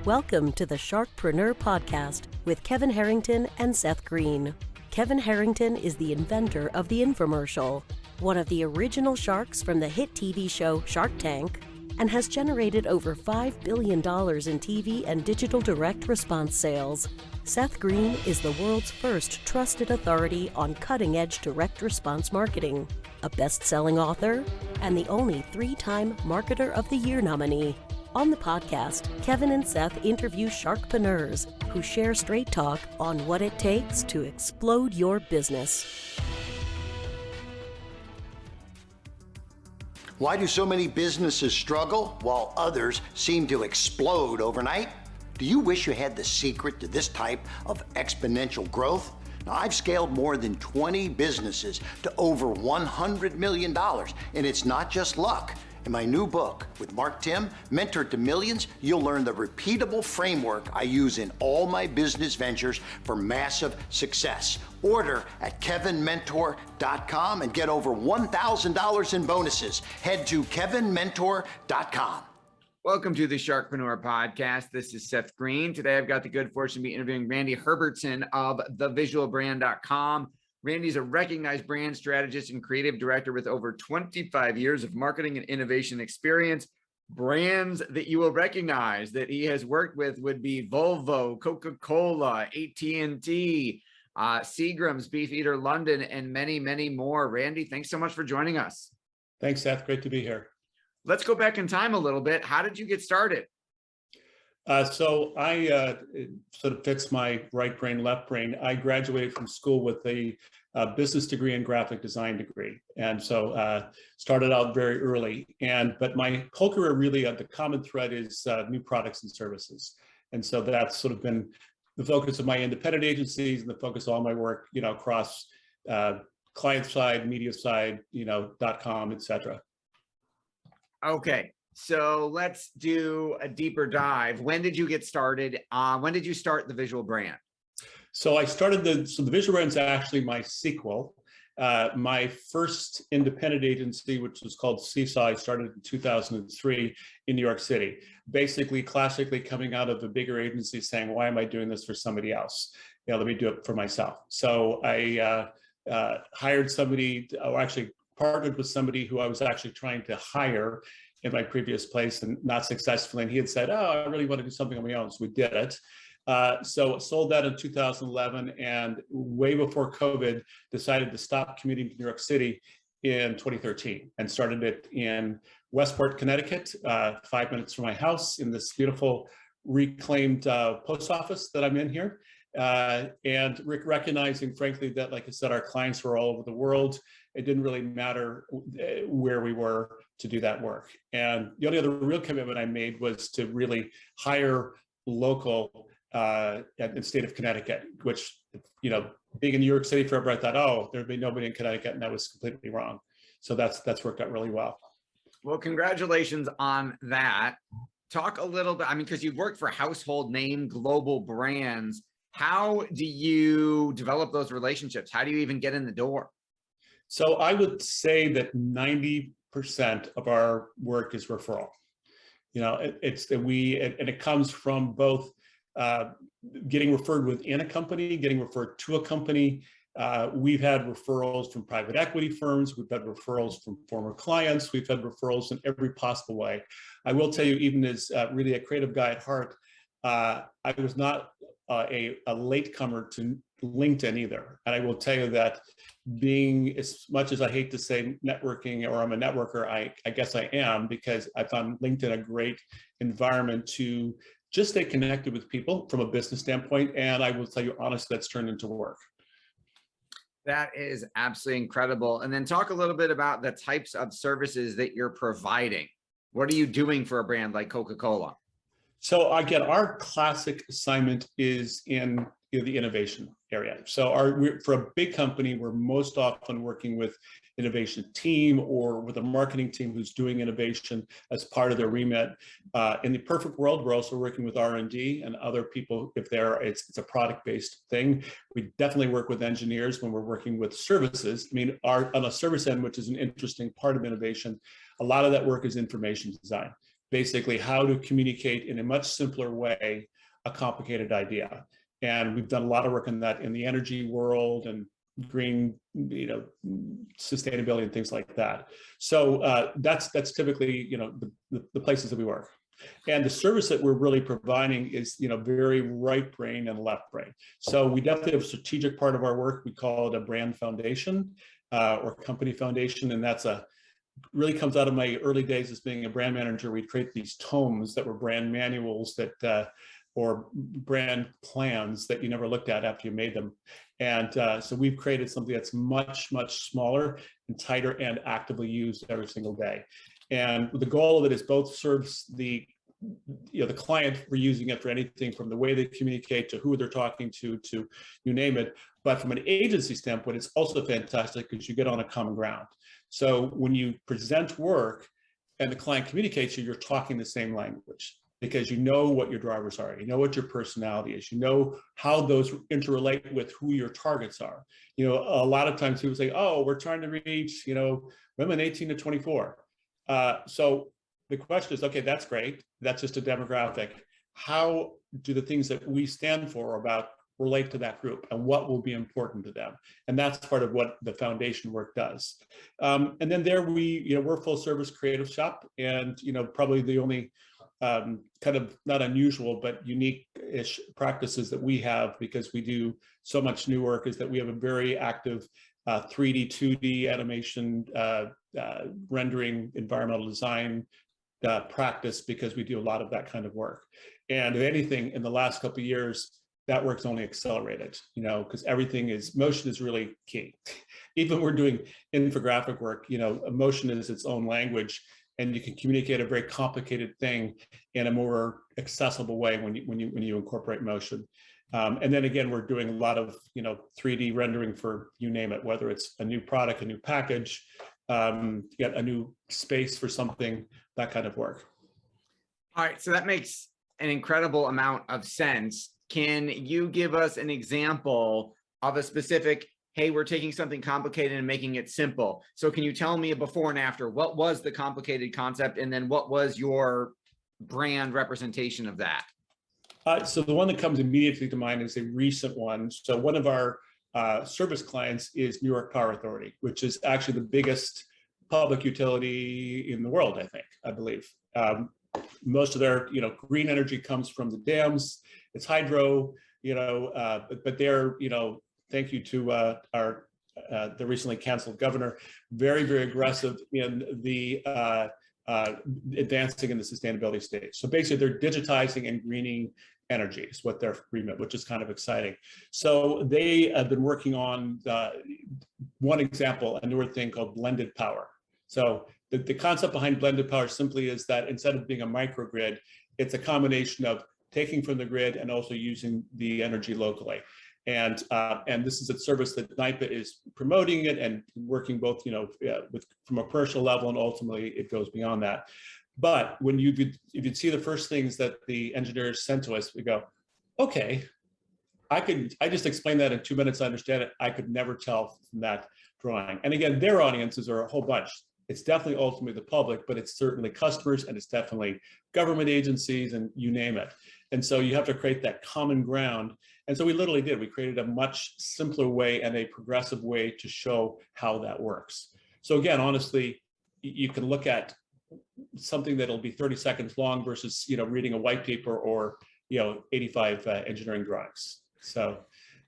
Welcome to the Sharkpreneur podcast with Kevin Harrington and Seth Greene. Kevin Harrington is the inventor of the infomercial, one of the original sharks from the hit TV show Shark Tank, and has generated over $5 billion in TV and digital direct response sales. Seth Greene is the world's first trusted authority on cutting-edge direct response marketing, a best-selling author, and the only 3-time Marketer of the Year nominee. On the podcast, Kevin and Seth interview sharkpreneurs who share straight talk on what it takes to explode your business. Why do so many businesses struggle while others seem to explode overnight? Do you wish you had the secret to this type of exponential growth? Now, I've scaled more than 20 businesses to over $100 million, and it's not just luck. In my new book with Mark Tim, Mentor to Millions, you'll learn the repeatable framework I use in all my business ventures for massive success. Order at kevinmentor.com and get over $1,000 in bonuses. Head to kevinmentor.com. Welcome to the Sharkpreneur podcast. This is Seth Greene. Today, I've got the good fortune to be interviewing Randy Herbertson of thevisualbrand.com. Randy's a recognized brand strategist and creative director with over 25 years of marketing and innovation experience. Brands that you will recognize that he has worked with would be Volvo, Coca-Cola, AT&T, Seagram's, Beefeater London, and many, many more. Randy, thanks so much for joining us. Thanks, Seth. Great to be here. Let's go back in time a little bit. How did you get started? So I sort of fits my right brain, left brain. I graduated from school with a business degree and graphic design degree. And so started out very early. But my whole career really, the common thread is new products and services. And so that's sort of been the focus of my independent agencies and the focus of all my work, across client side, media side, .com, et cetera. Okay. So let's do a deeper dive. When did you get started? When did you start the Visual Brand? So I started the Visual Brand is actually my sequel. My first independent agency, which was called Seesaw, started in 2003 in New York City. Basically, classically coming out of a bigger agency saying, why am I doing this for somebody else? Let me do it for myself. So I hired somebody, or actually partnered with somebody who I was actually trying to hire in my previous place and not successfully. And he had said, I really want to do something on my own. So we did it. So sold that in 2011, and way before COVID, decided to stop commuting to New York City in 2013 and started it in Westport, Connecticut, 5 minutes from my house in this beautiful reclaimed post office that I'm in here. And recognizing, frankly, that, like I said, our clients were all over the world. It didn't really matter where we were to do that work. And the only other real commitment I made was to really hire local in the state of Connecticut, which, being in New York City forever, I thought, there'd be nobody in Connecticut, and that was completely wrong. So that's worked out really well. Well, congratulations on that. Talk a little bit, because you've worked for household name global brands. How do you develop those relationships? How do you even get in the door? So I would say that 90% of our work is referral. It comes from both getting referred within a company, getting referred to a company. We've had referrals from private equity firms. We've had referrals from former clients. We've had referrals in every possible way. I will tell you, even as really a creative guy at heart, I was not a latecomer to LinkedIn either. And I will tell you that, being, as much as I hate to say networking, or I'm a networker, I guess I am, because I found LinkedIn a great environment to just stay connected with people from a business standpoint. And I will tell you honestly, that's turned into work. That is absolutely incredible. And then talk a little bit about the types of services that you're providing. What are you doing for a brand like Coca-Cola? So again, our classic assignment is in the innovation area. So for a big company, we're most often working with innovation team or with a marketing team who's doing innovation as part of their remit. In the perfect world, we're also working with R&D and other people if it's a product-based thing. We definitely work with engineers when we're working with services. On a service end, which is an interesting part of innovation, a lot of that work is information design. basically how to communicate in a much simpler way a complicated idea. And we've done a lot of work on that in the energy world and green, sustainability and things like that. So that's typically, the places that we work. And the service that we're really providing is, very right brain and left brain. So we definitely have a strategic part of our work. We call it a brand foundation or company foundation. And that's really comes out of my early days as being a brand manager. We'd create these tomes that were brand manuals that, or brand plans that you never looked at after you made them. And so we've created something that's much, much smaller and tighter and actively used every single day. And the goal of it is both serves the client for using it for anything from the way they communicate to who they're talking to you name it. But from an agency standpoint, it's also fantastic because you get on a common ground. So when you present work and the client communicates you're talking the same language because you know what your drivers are, you know what your personality is, you know how those interrelate with who your targets are. A lot of times people say, oh, we're trying to reach, women 18 to 24. So the question is, okay, that's great. That's just a demographic. How do the things that we stand for about relate to that group and what will be important to them? And that's part of what the foundation work does. And then there we're a full service creative shop, and probably the only kind of not unusual but unique-ish practices that we have, because we do so much new work, is that we have a very active 3D, 2D animation, rendering, environmental design practice, because we do a lot of that kind of work. And if anything, in the last couple of years, that work's only accelerated, because motion is really key. Even we're doing infographic work, motion is its own language, and you can communicate a very complicated thing in a more accessible way when you incorporate motion. And then again, we're doing a lot of 3D rendering for you name it, whether it's a new product, a new package, get a new space for something, that kind of work. All right, so that makes an incredible amount of sense. Can you give us an example of a specific, hey, we're taking something complicated and making it simple? So can you tell me a before and after? What was the complicated concept, and then what was your brand representation of that? So the one that comes immediately to mind is a recent one. So one of our service clients is New York Power Authority, which is actually the biggest public utility in the world, I believe. Most of their, green energy comes from the dams. It's hydro, but they're, thank you to the recently canceled governor, very, very aggressive in the advancing in the sustainability stage. So basically, they're digitizing and greening energy is what their remit, which is kind of exciting. So they have been working on one example, a newer thing called blended power. So the concept behind blended power simply is that instead of being a microgrid, it's a combination of taking from the grid and also using the energy locally. And this is a service that NYPA is promoting it and working both, from a commercial level, and ultimately it goes beyond that. But when if you'd see the first things that the engineers sent to us, we go, okay, I just explained that in 2 minutes, I understand it. I could never tell from that drawing. And again, their audiences are a whole bunch. It's definitely ultimately the public, but it's certainly customers, and it's definitely government agencies, and you name it. And so you have to create that common ground. And so we literally did. We created a much simpler way and a progressive way to show how that works. So again, honestly, you can look at something that'll be 30 seconds long versus reading a white paper or 85 engineering drawings. So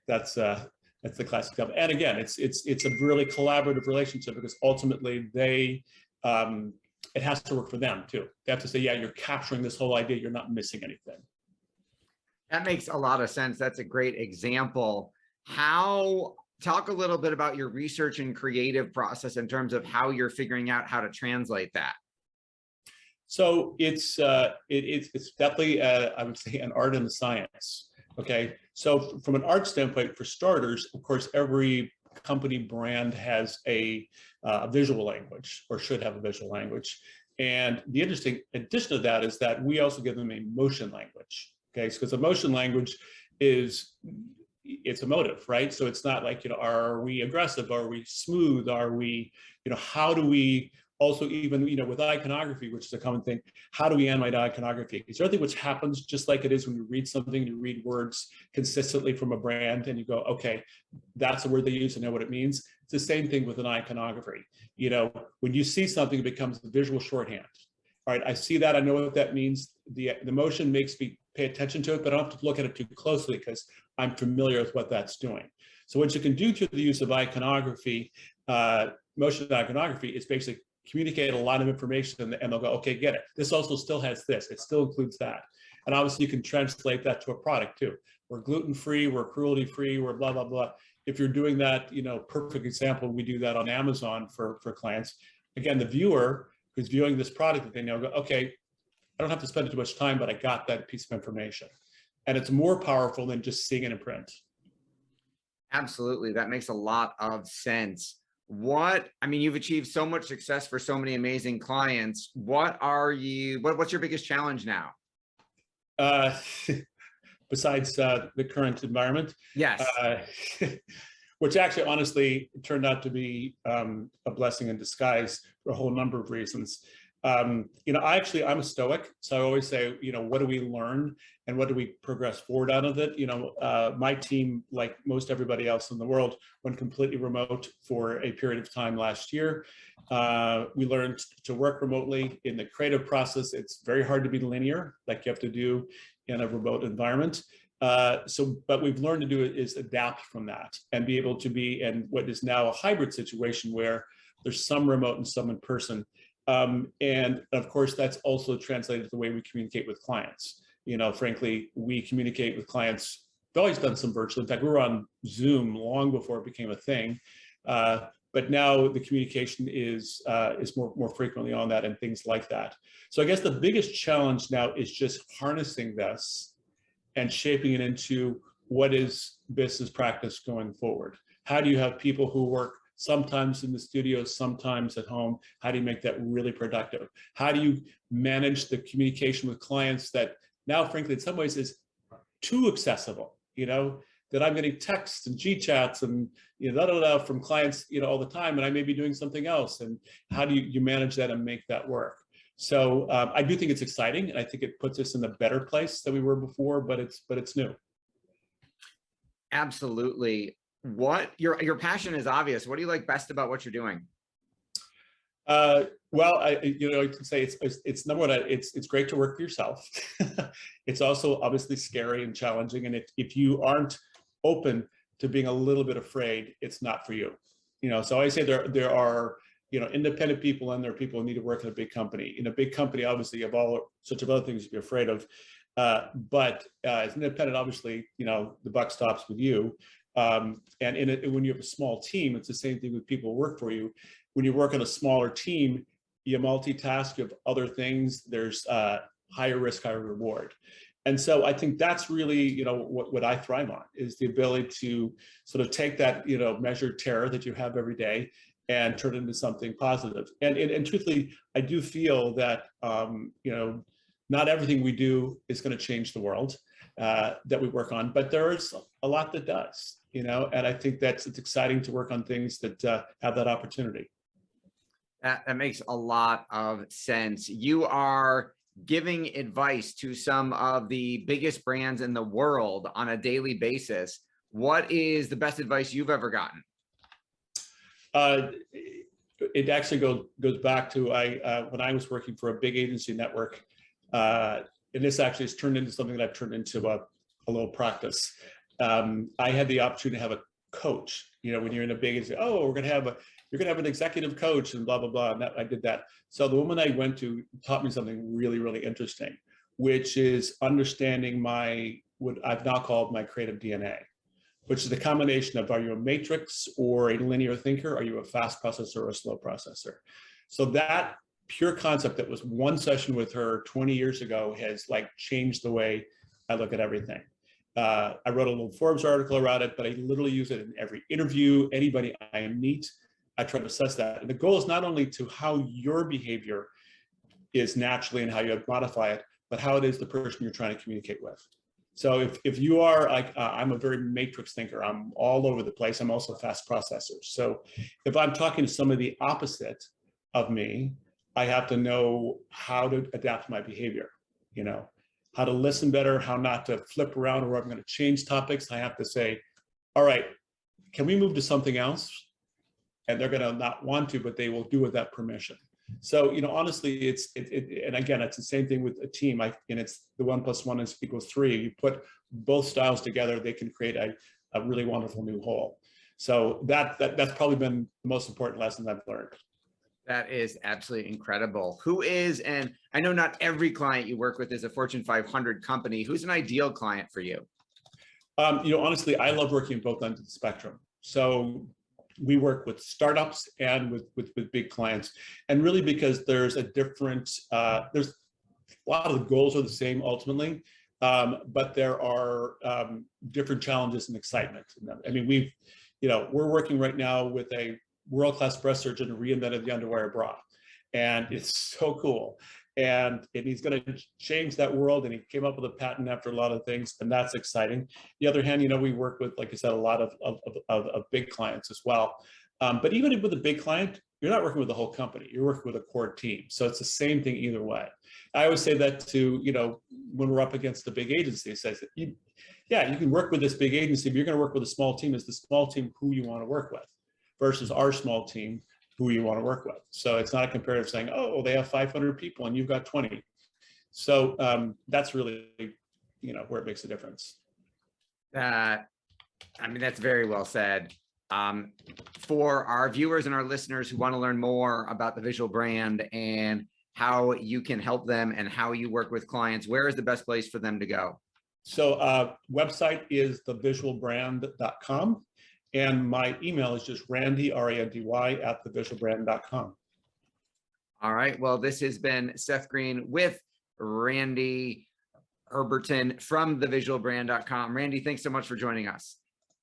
that's the classic stuff. And again, it's a really collaborative relationship, because ultimately it has to work for them too. They have to say, yeah, you're capturing this whole idea, you're not missing anything. That makes a lot of sense. That's a great example. Talk a little bit about your research and creative process in terms of how you're figuring out how to translate that. So it's definitely, I would say, an art and a science. Okay, so from an art standpoint, for starters, of course, every company brand has a visual language, or should have a visual language. And the interesting addition to that is that we also give them a motion language. Okay, because the motion language it's emotive, right? So it's not like, are we aggressive? Are we smooth? Are we, how do we also even, with iconography, which is a common thing, how do we animate iconography? Is there anything which happens just like it is when you read something, you read words consistently from a brand and you go, okay, that's the word they use, I know what it means. It's the same thing with an iconography. When you see something, it becomes a visual shorthand. All right, I see that, I know what that means. The motion makes me pay attention to it, but I don't have to look at it too closely because I'm familiar with what that's doing. So what you can do through the use of iconography, motion iconography, is basically communicate a lot of information, and they'll go, okay, get it. This also still has this. It still includes that. And obviously you can translate that to a product too. We're gluten-free, we're cruelty-free, we're blah, blah, blah. If you're doing that, perfect example, we do that on Amazon for clients. Again, the viewer who's viewing this product that they know, go, okay, I don't have to spend too much time, but I got that piece of information. And it's more powerful than just seeing it in print. Absolutely. That makes a lot of sense. You've achieved so much success for so many amazing clients. What's your biggest challenge now? Besides the current environment? Yes. Which actually, honestly, turned out to be a blessing in disguise for a whole number of reasons. I'm a Stoic, so I always say, what do we learn and what do we progress forward out of it? My team, like most everybody else in the world, went completely remote for a period of time last year. We learned to work remotely. In the creative process, it's very hard to be linear, like you have to do in a remote environment. But we've learned to do it is adapt from that and be able to be in what is now a hybrid situation where there's some remote and some in person. And of course, that's also translated to the way we communicate with clients. Frankly, we communicate with clients. We've always done some virtual. In fact, we were on Zoom long before it became a thing. But now the communication is more frequently on that and things like that. So I guess the biggest challenge now is just harnessing this and shaping it into what is business practice going forward. How do you have people who work sometimes in the studio, sometimes at home? How do you make that really productive? How do you manage the communication with clients that now, frankly, in some ways is too accessible, that I'm getting texts and G-chats and from clients, all the time, and I may be doing something else. And how do you manage that and make that work? So I do think it's exciting, and I think it puts us in a better place than we were before, but it's new. Absolutely. Your passion is obvious. What do you like best about what you're doing? Well, I can say it's number one. It's great to work for yourself. It's also obviously scary and challenging, and if you aren't open to being a little bit afraid, it's not for you. So I say there are independent people, and there are people who need to work in a big company. In a big company, obviously, you have all sorts of other things to be afraid of. But as an independent, obviously, the buck stops with you. And when you have a small team, it's the same thing with people who work for you. When you work on a smaller team, you multitask, you have other things, there's higher risk, higher reward. And so I think that's really, what I thrive on, is the ability to sort of take that, measured terror that you have every day and turn it into something positive. And truthfully, I do feel that, not everything we do is going to change the world that we work on, but there is a lot that does, and I think it's exciting to work on things that have that opportunity. That makes a lot of sense. You are giving advice to some of the biggest brands in the world on a daily basis. What is the best advice you've ever gotten? It actually goes back to when I was working for a big agency network, and this actually has turned into something that I've turned into a little practice. I had the opportunity to have a coach. When you're in a big agency, you're going to have an executive coach and blah, blah, blah. And I did that. So the woman I went to taught me something really, really interesting, which is understanding what I've now called my creative DNA, which is the combination of, are you a matrix or a linear thinker? Are you a fast processor or a slow processor? So that pure concept that was one session with her 20 years ago has changed the way I look at everything. I wrote a little Forbes article about it, but I literally use it in every interview, anybody I meet. I try to assess that. And the goal is not only to how your behavior is naturally and how you modify it, but how it is the person you're trying to communicate with. So if you are I'm a very matrix thinker, I'm all over the place. I'm also a fast processor. So if I'm talking to somebody opposite, of me, I have to know how to adapt my behavior, how to listen better, how not to flip around, or I'm going to change topics. I have to say, all right, can we move to something else? And they're going to not want to, but they will do with that permission. So, honestly, and again, it's the same thing with a team. And it's the 1 + 1 = 3. You put both styles together, they can create a really wonderful new whole. So that's probably been the most important lesson I've learned. That is absolutely incredible. Who is, and I know not every client you work with is a Fortune 500 company. Who's an ideal client for you? Honestly, I love working both ends of the spectrum. So we work with startups and with big clients, and really because there's a different, there's a lot of the goals are the same ultimately, but there are different challenges and excitement in them. I mean, we're working right now with a world-class breast surgeon who reinvented the underwire bra, and it's so cool. And he's going to change that world, and he came up with a patent after a lot of things, and that's exciting. The other hand, we work with, like I said, a lot of big clients as well. But even with a big client, you're not working with the whole company. You're working with a core team. So it's the same thing either way. I always say that to, when we're up against the big agency, I say, you can work with this big agency, but you're going to work with a small team. Is the small team who you want to work with versus our small team, who you want to work with. So it's not a comparative saying, oh, they have 500 people and you've got 20. So that's really, where it makes a difference. That's very well said. For our viewers and our listeners who want to learn more about the visual brand and how you can help them and how you work with clients, where is the best place for them to go? So website is thevisualbrand.com. And my email is just Randy, R-A-N-D-Y, @thevisualbrand.com. All right. Well, this has been Seth Greene with Randy Herbertson from thevisualbrand.com. Randy, thanks so much for joining us.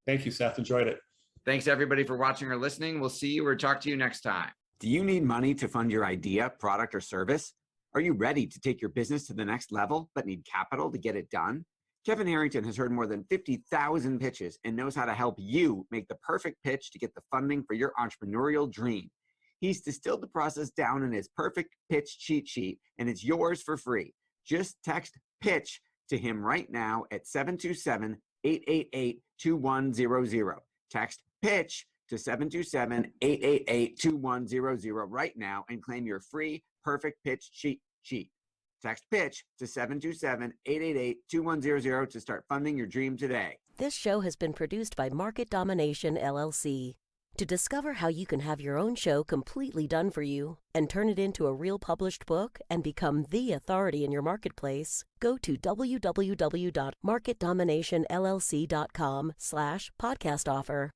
Thank you, Seth. Enjoyed it. Thanks, everybody, for watching or listening. We'll see you or talk to you next time. Do you need money to fund your idea, product, or service? Are you ready to take your business to the next level, but need capital to get it done? Kevin Harrington has heard more than 50,000 pitches and knows how to help you make the perfect pitch to get the funding for your entrepreneurial dream. He's distilled the process down in his perfect pitch cheat sheet, and it's yours for free. Just text PITCH to him right now at 727-888-2100. Text PITCH to 727-888-2100 right now and claim your free perfect pitch cheat sheet. Text PITCH to 727-888-2100 to start funding your dream today. This show has been produced by Market Domination, LLC. To discover how you can have your own show completely done for you and turn it into a real published book and become the authority in your marketplace, go to www.marketdominationllc.com/podcast offer.